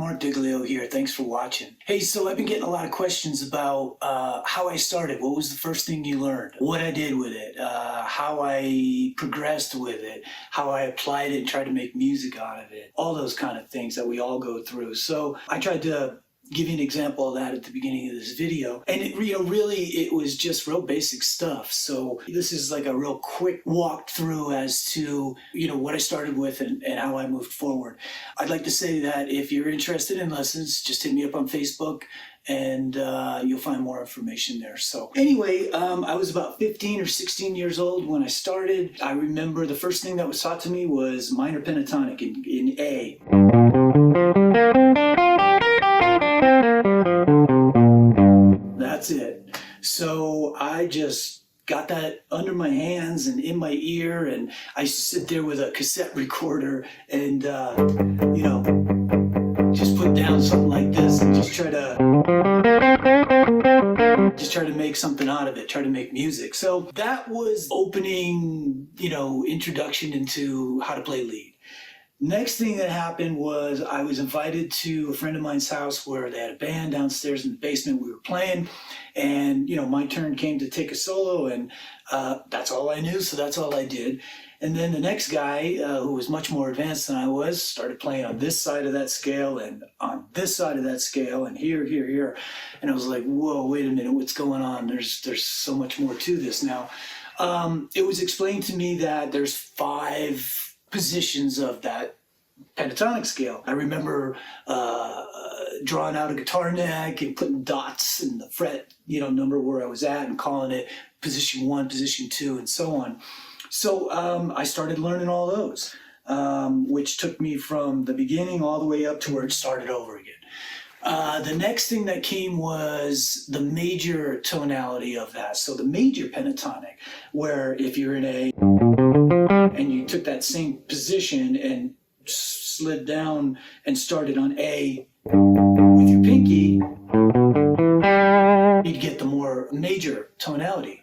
Marc Diglio here. Thanks for watching. Hey, so I've been getting a lot of questions about how I started. What was the first thing you learned? What I did with it? How I progressed with it? How I applied it and tried to make music out of it? All those kind of things that we all go through. So I tried to give you an example of that at the beginning of this video. And it, really, it was just real basic stuff. So this is like a real quick walkthrough as to, what I started with and how I moved forward. I'd like to say that if you're interested in lessons, just hit me up on Facebook and you'll find more information there. So anyway, I was about 15 or 16 years old when I started. I remember the first thing that was taught to me was minor pentatonic in A. That's it. So I just got that under my hands and in my ear, and I used to sit there with a cassette recorder and, just put down something like this and just try to make something out of it, try to make music. So that was opening, introduction into how to play lead. Next thing that happened was I was invited to a friend of mine's house where they had a band downstairs in the basement. We were playing, and my turn came to take a solo, and that's all I knew, so that's all I did. And then the next guy, who was much more advanced than I was, started playing on this side of that scale and on this side of that scale and here. And I was like, whoa, wait a minute, what's going on? There's so much more to this now. It was explained to me that there's 5 positions of that pentatonic scale. I remember drawing out a guitar neck and putting dots in the fret, number where I was at and calling it position 1, position 2, and so on. So I started learning all those, which took me from the beginning all the way up to where it started over again. The next thing that came was the major tonality of that. So the major pentatonic, where if you're in A and you took that same position and slid down and started on A with your pinky, you'd get the more major tonality.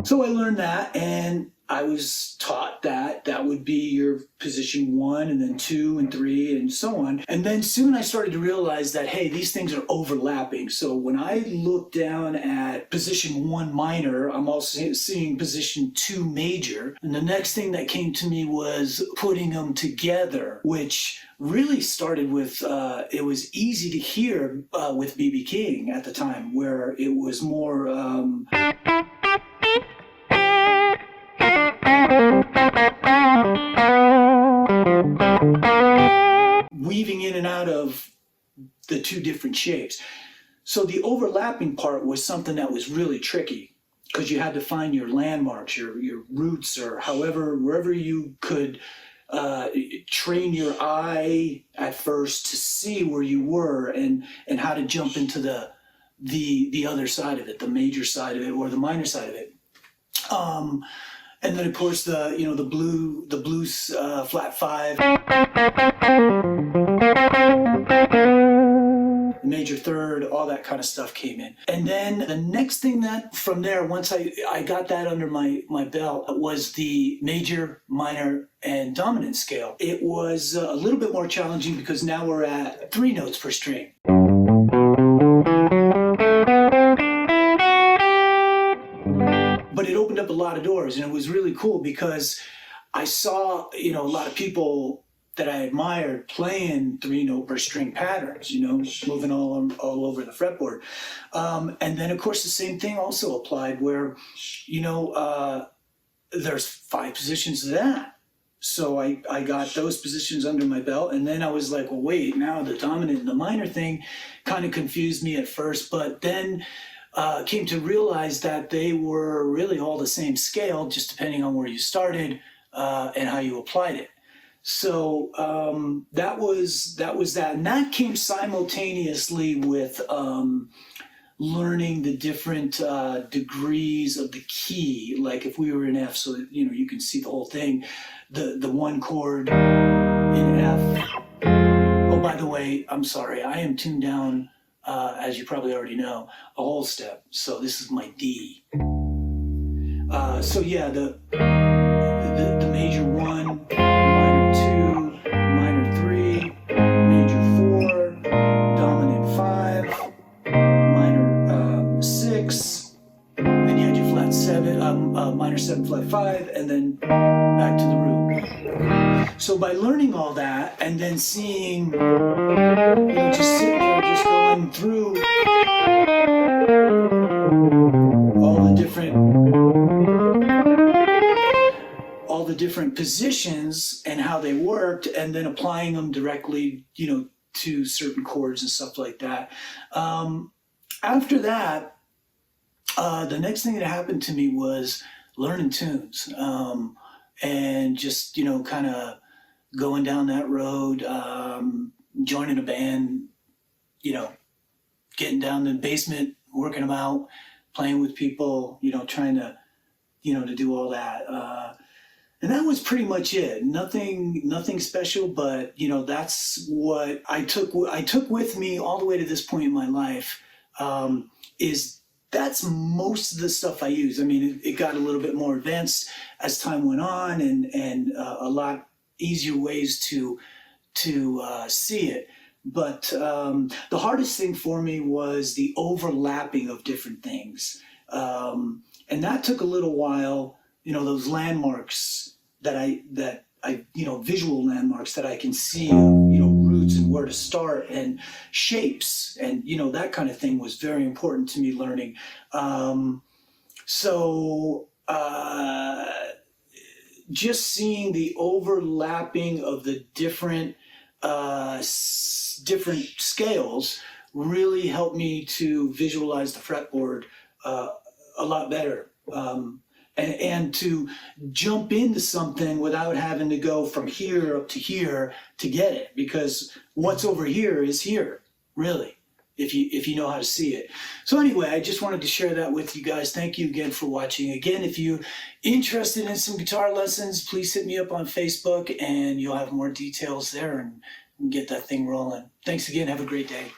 So I learned that, and I was taught that that would be your position 1 and then 2 and 3 and so on. And then soon I started to realize that, hey, these things are overlapping. So when I look down at position 1 minor, I'm also seeing position 2 major. And the next thing that came to me was putting them together, which really started with, it was easy to hear with B.B. King at the time, where it was more... weaving in and out of the 2 different shapes. So the overlapping part was something that was really tricky, because you had to find your landmarks, your roots, or wherever you could train your eye at first to see where you were and how to jump into the other side of it, the major side of it or the minor side of it. And then of course the blues flat 5, the major third, all that kind of stuff came in. And then the next thing that from there, once I got that under my belt, was the major, minor, and dominant scale. It was a little bit more challenging because now we're at 3 notes per string. But it opened up a lot of doors, and it was really cool because I saw, a lot of people that I admired playing 3-note per string patterns, moving all over the fretboard. And then, of course, the same thing also applied where, there's 5 positions of that. So I got those positions under my belt, and then I was like, well, wait, now the dominant and the minor thing kind of confused me at first, but then came to realize that they were really all the same scale, just depending on where you started and how you applied it. So that was that, and that came simultaneously with learning the different degrees of the key. Like if we were in F, so you can see the whole thing, the 1 chord in F. Oh, by the way, I'm sorry, I am tuned down, as you probably already know, a whole step. So this is my D. So yeah, the major 1. minor 7 flat 5, and then back to the root. So by learning all that and then seeing, just sitting there, just going through all the different positions and how they worked, and then applying them directly, to certain chords and stuff like that. After that, the next thing that happened to me was learning tunes, and just, kind of going down that road, joining a band, getting down in the basement, working them out, playing with people, trying to, to do all that. And that was pretty much it. Nothing special, but that's what I took with me all the way to this point in my life. That's most of the stuff I use. I mean, it got a little bit more advanced as time went on, and a lot easier ways to see it. But the hardest thing for me was the overlapping of different things, and that took a little while. Those landmarks that I visual landmarks that I can see, roots and where to start, and shapes, and that kind of thing was very important to me learning. Just seeing the overlapping of the different scales really helped me to visualize the fretboard a lot better. And to jump into something without having to go from here up to here to get it, because what's over here is here, really, if you know how to see it. So anyway, I just wanted to share that with you guys. Thank you again for watching. Again, if you're interested in some guitar lessons, please hit me up on Facebook, and you'll have more details there, and get that thing rolling. Thanks again. Have a great day.